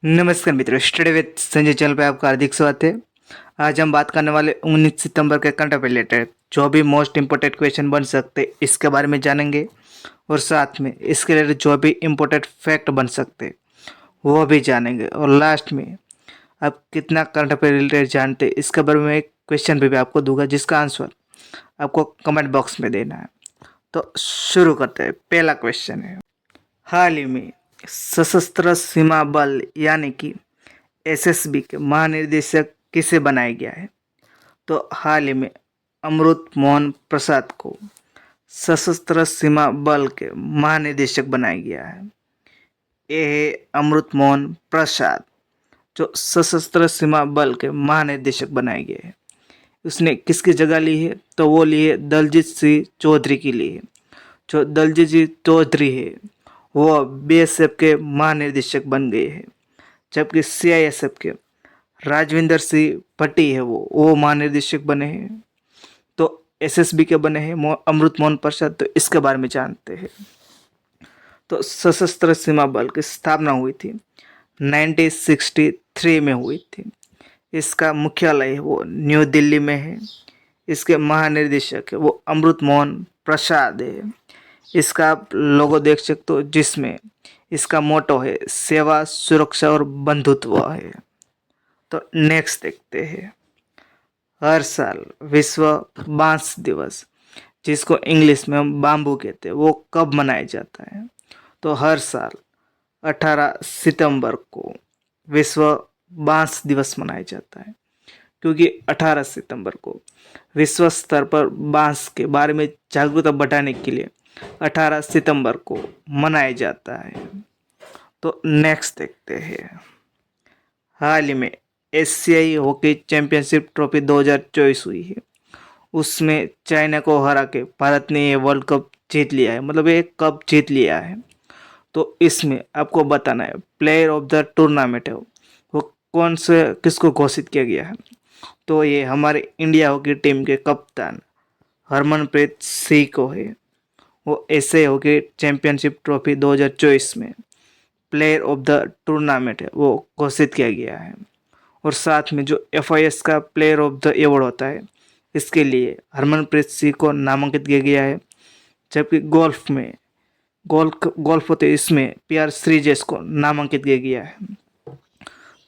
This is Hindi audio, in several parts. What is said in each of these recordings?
नमस्कार मित्रों, स्टडी विद संजय चैनल पे आपका हार्दिक स्वागत है। आज हम बात करने वाले 19 सितंबर के करंट अफेयर रिलेटेड जो भी मोस्ट इम्पोर्टेंट क्वेश्चन बन सकते हैं इसके बारे में जानेंगे, और साथ में इसके रिलेटेड जो भी इम्पोर्टेंट फैक्ट बन सकते हैं वो भी जानेंगे, और लास्ट में आप कितना करंट अफेयर रिलेटेड जानते हैं इसके बारे में एक क्वेश्चन भी आपको दूंगा जिसका आंसर आपको कमेंट बॉक्स में देना है। तो शुरू करते हैं। पहला क्वेश्चन है, हाल ही में सशस्त्र सीमा बल यानी कि एसएसबी के महानिदेशक किसे बनाया गया है? तो हाल ही में अमृत मोहन प्रसाद को सशस्त्र सीमा बल के महानिदेशक बनाया गया है। ये है अमृत मोहन प्रसाद जो सशस्त्र सीमा बल के महानिदेशक बनाए गए हैं। उसने किसकी जगह ली है? तो वो ली है दलजीत सिंह चौधरी की ली है। जो दलजीत सिंह चौधरी है वो बीएसएफ के महानिदेशक बन गए हैं, जबकि सीआईएसएफ के राजविंदर सिंह भट्टी है वो महानिदेशक बने हैं। तो एसएसबी के बने हैं अमृत मोहन प्रसाद। तो इसके बारे में जानते हैं। तो सशस्त्र सीमा बल की स्थापना हुई थी 1963 में हुई थी। इसका मुख्यालय है वो न्यू दिल्ली में है। इसके महानिदेशक है वो अमृत मोहन प्रसाद है। इसका आप लोगो देख सकते हो जिसमें इसका मोटो है सेवा, सुरक्षा और बंधुत्व है। तो नेक्स्ट देखते हैं, हर साल विश्व बांस दिवस जिसको इंग्लिश में हम बाम्बू कहते हैं वो कब मनाया जाता है? तो हर साल 18 सितंबर को विश्व बांस दिवस मनाया जाता है, क्योंकि 18 सितंबर को विश्व स्तर पर बांस के बारे में जागरूकता बढ़ाने के लिए 18 सितंबर को मनाया जाता है। तो नेक्स्ट देखते हैं, हाल ही में एशियाई हॉकी चैंपियनशिप ट्रॉफी 2024 हुई है। उसमें चाइना को हरा के भारत ने ये वर्ल्ड कप जीत लिया है, मतलब ये कप जीत लिया है। तो इसमें आपको बताना है प्लेयर ऑफ द टूर्नामेंट है वो कौन से किसको घोषित किया गया है? तो ये हमारे इंडिया हॉकी टीम के कप्तान हरमनप्रीत सिंह को है। वो एशियाई हॉकी चैंपियनशिप ट्रॉफी 2024 में प्लेयर ऑफ द टूर्नामेंट है वो घोषित किया गया है। और साथ में जो एफआईएस का प्लेयर ऑफ द अवार्ड होता है इसके लिए हरमनप्रीत सिंह को नामांकित किया गया है। जबकि गोल्फ में गोल्फ होते इसमें पीआर श्रीजेश को नामांकित किया गया है।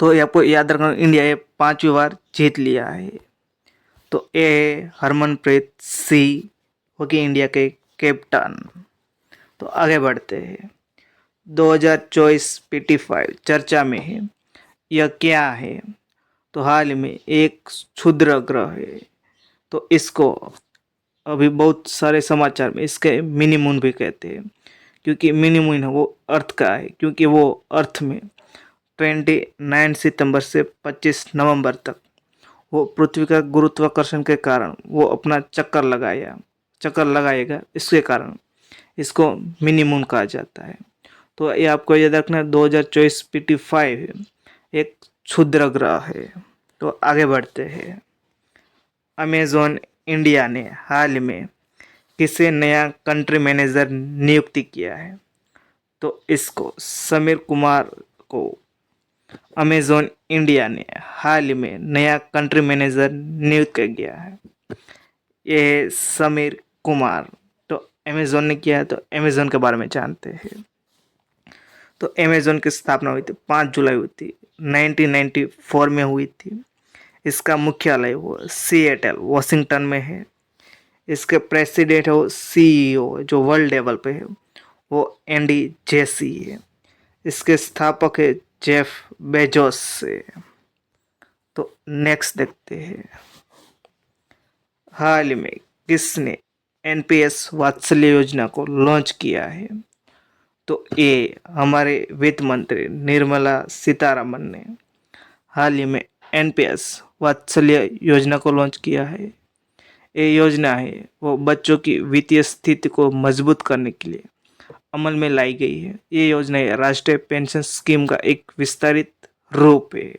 तो ये आपको याद रखना, इंडिया ये 5वीं बार जीत लिया है। तो ये है हरमनप्रीत सिंह हॉकी इंडिया के कैप्टन। तो आगे बढ़ते हैं, 2024 PT5 चर्चा में है। यह क्या है? तो हाल में एक क्षुद्र ग्रह है। तो इसको अभी बहुत सारे समाचार में इसके मिनी मून भी कहते हैं, क्योंकि मिनी मून है वो अर्थ का है, क्योंकि वो अर्थ में 29 सितंबर से 25 नवंबर तक वो पृथ्वी का गुरुत्वाकर्षण के कारण वो अपना चक्कर लगाएगा। इसके कारण इसको मिनी मून कहा जाता है। तो ये आपको याद रखना, 2024 PT5 है, एक क्षुद्र ग्रह है। तो आगे बढ़ते हैं, अमेज़न इंडिया ने हाल में किसे नया कंट्री मैनेजर नियुक्ति किया है? तो इसको समीर कुमार को अमेज़न इंडिया ने हाल में नया कंट्री मैनेजर नियुक्त किया गया है। ये है समीर कुमार। तो अमेज़न ने किया है। तो अमेज़न के बारे में जानते हैं। तो अमेज़न की स्थापना हुई थी 5 जुलाई हुई थी 1994 में हुई थी। इसका मुख्यालय वो सिएटल वॉशिंगटन में है। इसके प्रेसिडेंट है वो CEO जो वर्ल्ड लेवल पे है वो एंडी जेसी है। इसके स्थापक है जेफ बेजोस से। तो नेक्स्ट देखते हैं, हाल में किसने एनपीएस वात्सल्य योजना को लॉन्च किया है? तो ये हमारे वित्त मंत्री निर्मला सीतारमन ने हाल ही में एनपीएस वात्सल्य योजना को लॉन्च किया है। ये योजना है वो बच्चों की वित्तीय स्थिति को मजबूत करने के लिए अमल में लाई गई है। ये योजना राष्ट्रीय पेंशन स्कीम का एक विस्तारित रूप है।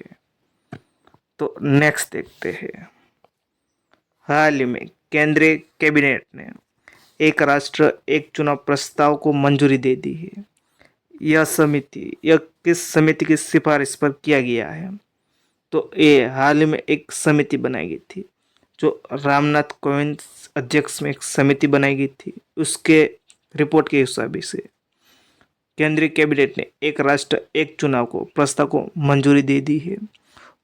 तो नेक्स्ट देखते हैं, हाल ही में केंद्रीय कैबिनेट ने एक राष्ट्र एक चुनाव प्रस्ताव को मंजूरी दे दी है। यह किस समिति की सिफारिश पर किया गया है? तो ये हाल ही में एक समिति बनाई गई थी, जो रामनाथ कोविंद अध्यक्ष में एक समिति बनाई गई थी। उसके रिपोर्ट के हिसाब से केंद्रीय कैबिनेट ने एक राष्ट्र एक चुनाव को प्रस्ताव को मंजूरी दे दी है।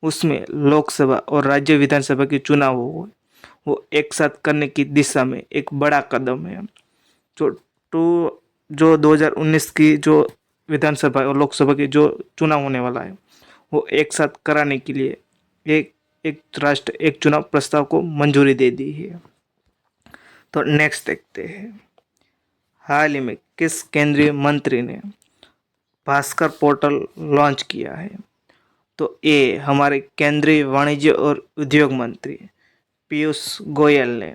उसमें लोकसभा और राज्य विधानसभा के चुनाव हो वो एक साथ करने की दिशा में एक बड़ा कदम है। जो टू जो 2019 की जो विधानसभा और लोकसभा की जो चुनाव होने वाला है वो एक साथ कराने के लिए एक एक राष्ट्र एक चुनाव प्रस्ताव को मंजूरी दे दी है। तो नेक्स्ट देखते हैं, हाल ही में किस केंद्रीय मंत्री ने भास्कर पोर्टल लॉन्च किया है? तो ये हमारे केंद्रीय वाणिज्य और उद्योग मंत्री पीयूष गोयल ने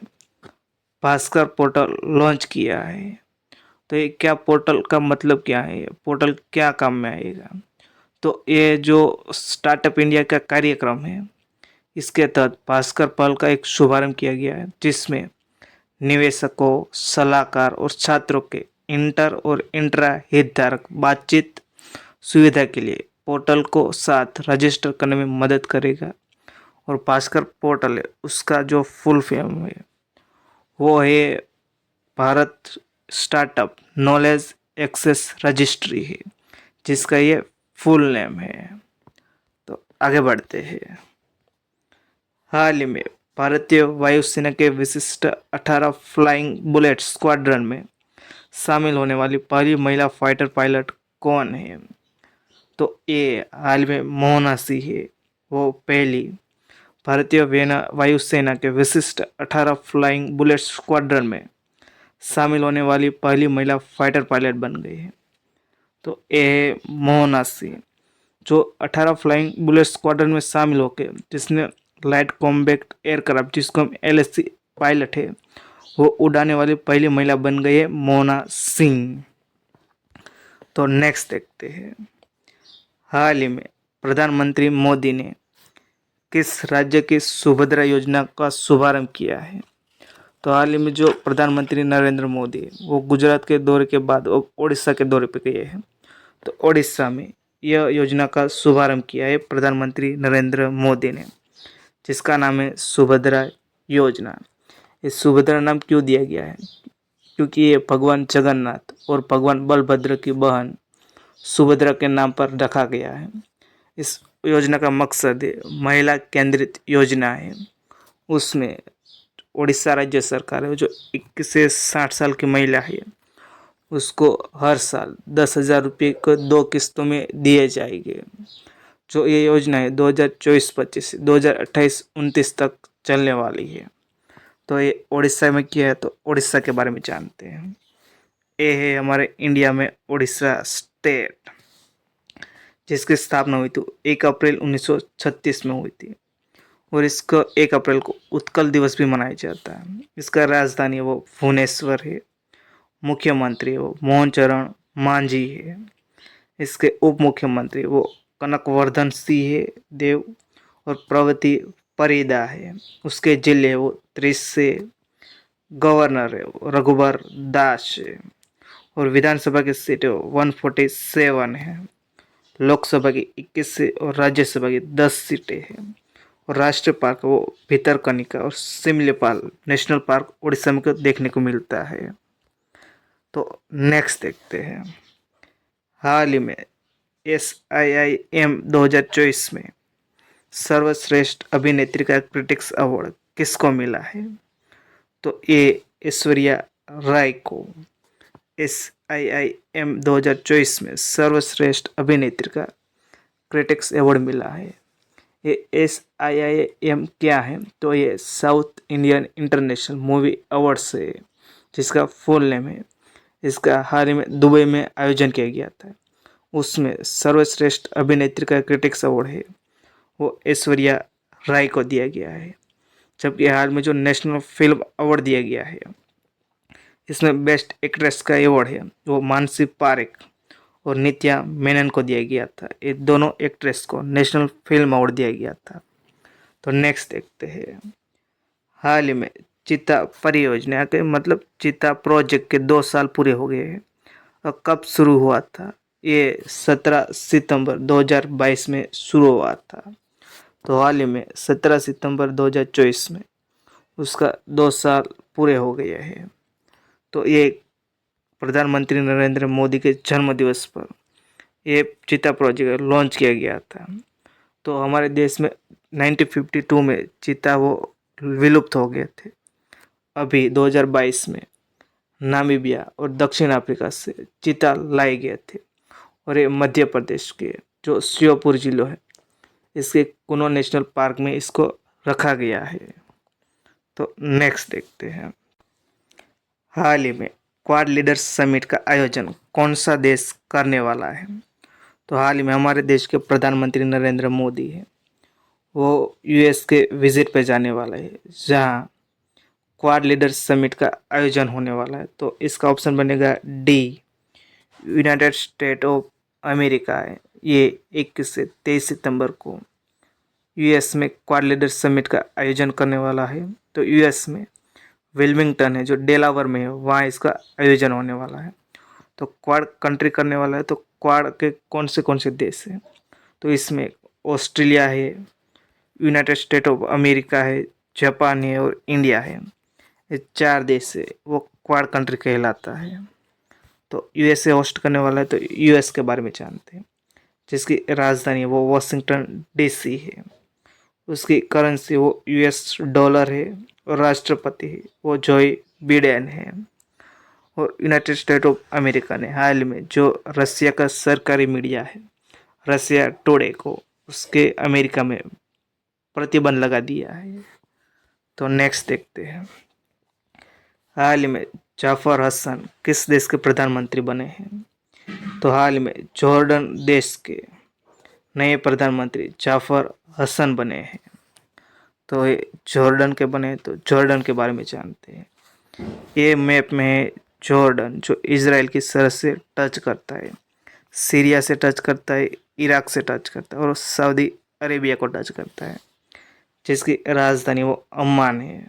भास्कर पोर्टल लॉन्च किया है। तो ये क्या पोर्टल का मतलब क्या है, पोर्टल क्या काम में आएगा? तो ये जो स्टार्टअप इंडिया का कार्यक्रम है, इसके तहत भास्कर पहल का एक शुभारंभ किया गया है, जिसमें निवेशकों, सलाहकार और छात्रों के इंटर और इंट्रा हितधारक बातचीत सुविधा के लिए पोर्टल को साथ रजिस्टर करने में मदद करेगा। और भास्कर पोर्टल है, उसका जो फुल फॉर्म है वो है Bharat startup knowledge access registry है, जिसका ये फुल नेम है। तो आगे बढ़ते हैं, हाल ही में भारतीय वायुसेना के विशिष्ट 18 फ्लाइंग बुलेट स्क्वाड्रन में शामिल होने वाली पहली महिला फाइटर पायलट कौन है? तो ये हाल में मोहना सिंह है, वो पहली भारतीय वायुसेना के विशिष्ट 18 फ्लाइंग बुलेट स्क्वाड्रन में शामिल होने वाली पहली महिला फाइटर पायलट बन गई है। तो ये है मोहना सिंह, जो 18 फ्लाइंग बुलेट स्क्वाड्रन में शामिल होकर जिसने लाइट कॉम्बैक्ट एयरक्राफ्ट जिसको हम LSC पायलट है वो उड़ाने वाली पहली महिला बन गई है मोहना सिंह। तो नेक्स्ट देखते हैं, हाल ही में प्रधानमंत्री मोदी ने किस राज्य की सुभद्रा योजना का शुभारंभ किया है? तो हाल ही में जो प्रधानमंत्री नरेंद्र मोदी है वो गुजरात के दौरे के बाद ओडिशा के दौरे पर गए हैं। तो ओडिशा में यह योजना का शुभारंभ किया है प्रधानमंत्री नरेंद्र मोदी ने, जिसका नाम है सुभद्रा योजना। इस सुभद्रा नाम क्यों दिया गया है? क्योंकि ये भगवान जगन्नाथ और भगवान बलभद्र की बहन सुभद्रा के नाम पर रखा गया है। इस योजना का मकसद महिला केंद्रित योजना है। उसमें उड़ीसा राज्य सरकार है जो 21 से 60 साल की महिला है उसको हर साल 10,000 रुपये को 2 किस्तों में दिए जाएंगे। जो ये योजना है 2024-25 2028-29 तक चलने वाली है। तो ये उड़ीसा में किया है, तो उड़ीसा के बारे में जानते हैं। ये है हमारे इंडिया में उड़ीसा स्टेट, जिसकी स्थापना हुई थी 1 अप्रैल 1936 में हुई थी। और इसको 1 अप्रैल को उत्कल दिवस भी मनाया जाता है। इसका राजधानी है वो भुवनेश्वर है। मुख्यमंत्री वो मोहन चरण मांझी है। इसके उप मुख्यमंत्री वो कनकवर्धन सिंह देव और प्रगति परिदा है। उसके जिले वो त्रिशे, गवर्नर है रघुबर दास है। और विधानसभा की सीट 147 है। लोकसभा की 21 और राज्यसभा की 10 सीटें हैं। और राष्ट्रीय पार्क वो भितरकनिका और सिमलीपाल नेशनल पार्क उड़ीसा में देखने को मिलता है। तो नेक्स्ट देखते हैं, हाल ही में SIIM 2024 में सर्वश्रेष्ठ अभिनेत्री का क्रिटिक्स अवार्ड किसको मिला है? तो ये ऐश्वर्या राय को SIIM 2024 में सर्वश्रेष्ठ अभिनेत्री का क्रिटिक्स अवार्ड मिला है। ये SIIM क्या है? तो ये south Indian international movie awards है, जिसका फुल नेम है। इसका हाल ही में दुबई में आयोजन किया गया था। उसमें सर्वश्रेष्ठ अभिनेत्री का क्रिटिक्स अवार्ड है वो ऐश्वर्या राय को दिया गया है। जबकि हाल में जो नेशनल फिल्म अवार्ड दिया गया है इसमें बेस्ट एक्ट्रेस का अवार्ड है वो मानसी पारेख और नित्या मेनन को दिया गया था। ये दोनों एक्ट्रेस को नेशनल फिल्म अवार्ड दिया गया था। तो नेक्स्ट देखते हैं, हाल ही में चीता परियोजना के मतलब चीता प्रोजेक्ट के 2 साल पूरे हो गए हैं। और कब शुरू हुआ था? ये 17 सितंबर 2022 में शुरू हुआ था। तो हाल ही में 17 सितंबर 2024 में उसका 2 साल पूरे हो गए हैं। तो ये प्रधानमंत्री नरेंद्र मोदी के जन्म दिवस पर ये चीता प्रोजेक्ट लॉन्च किया गया था। तो हमारे देश में 1952 में चीता वो विलुप्त हो गए थे। अभी 2022 में नामीबिया और दक्षिण अफ्रीका से चीता लाए गए थे और ये मध्य प्रदेश के जो श्योपुर जिला है इसके कुनो नेशनल पार्क में इसको रखा गया है। तो नेक्स्ट देखते हैं, हाल ही में क्वाड लीडर्स समिट का आयोजन कौन सा देश करने वाला है। तो हाल ही में हमारे देश के प्रधानमंत्री नरेंद्र मोदी है, वो यूएस के विजिट पे जाने वाला है जहाँ क्वाड लीडर्स समिट का आयोजन होने वाला है। तो इसका ऑप्शन बनेगा D, United state of America है। ये 21 से 23 सितंबर को यूएस में क्वाड लीडर्स समिट का आयोजन करने वाला है। तो यूएस में विल्मिंगटन है जो डेलावर में है, वहाँ इसका आयोजन होने वाला है। तो क्वाड कंट्री करने वाला है। तो क्वाड के कौन से देश हैं, तो इसमें ऑस्ट्रेलिया है, यूनाइटेड स्टेट ऑफ अमेरिका है, जापान है और इंडिया है। ये 4 देश है वो क्वाड कंट्री कहलाता है। तो यूएसए होस्ट करने वाला है। तो यूएस के बारे में जानते हैं, जिसकी राजधानी है वो वाशिंगटन डीसी है। उसकी करेंसी वो यूएस डॉलर है और राष्ट्रपति है वो जोई बिडेन है। और यूनाइटेड स्टेट ऑफ अमेरिका ने हाल में जो रसिया का सरकारी मीडिया है रसिया टुडे को उसके अमेरिका में प्रतिबंध लगा दिया है। तो नेक्स्ट देखते हैं, हाल ही में जाफर हसन किस देश के प्रधानमंत्री बने हैं। तो हाल में जॉर्डन देश के नए प्रधानमंत्री जाफर हसन बने हैं। तो ये जॉर्डन के बने, तो जॉर्डन के बारे में जानते हैं। ये मैप में है जॉर्डन जो इजराइल की सरहद से टच करता है, सीरिया से टच करता है, इराक से टच करता है और सऊदी अरेबिया को टच करता है, जिसकी राजधानी वो अम्मान है।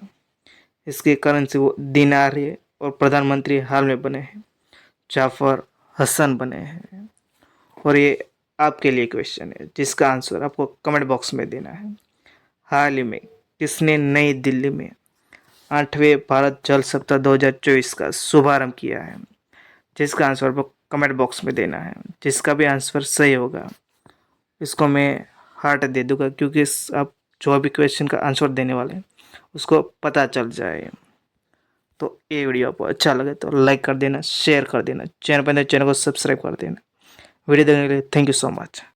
इसकी करेंसी वो दिनार है और प्रधानमंत्री हाल में बने हैं जाफर हसन बने हैं। और ये आपके लिए क्वेश्चन है जिसका आंसर आपको कमेंट बॉक्स में देना है। हाल ही में किसने नई दिल्ली में 8वें भारत जल सप्ताह 2024 का शुभारंभ किया है, जिसका आंसर आपको कमेंट बॉक्स में देना है। जिसका भी आंसर सही होगा इसको मैं हार्ट दे दूंगा, क्योंकि आप जो भी क्वेश्चन का आंसर देने वाले हैं उसको पता चल जाए। तो ये वीडियो आपको अच्छा लगे तो लाइक कर देना, शेयर कर देना, चैनल पर चैनल को सब्सक्राइब कर देना। वीडियो देखने के लिए थैंक यू सो मच।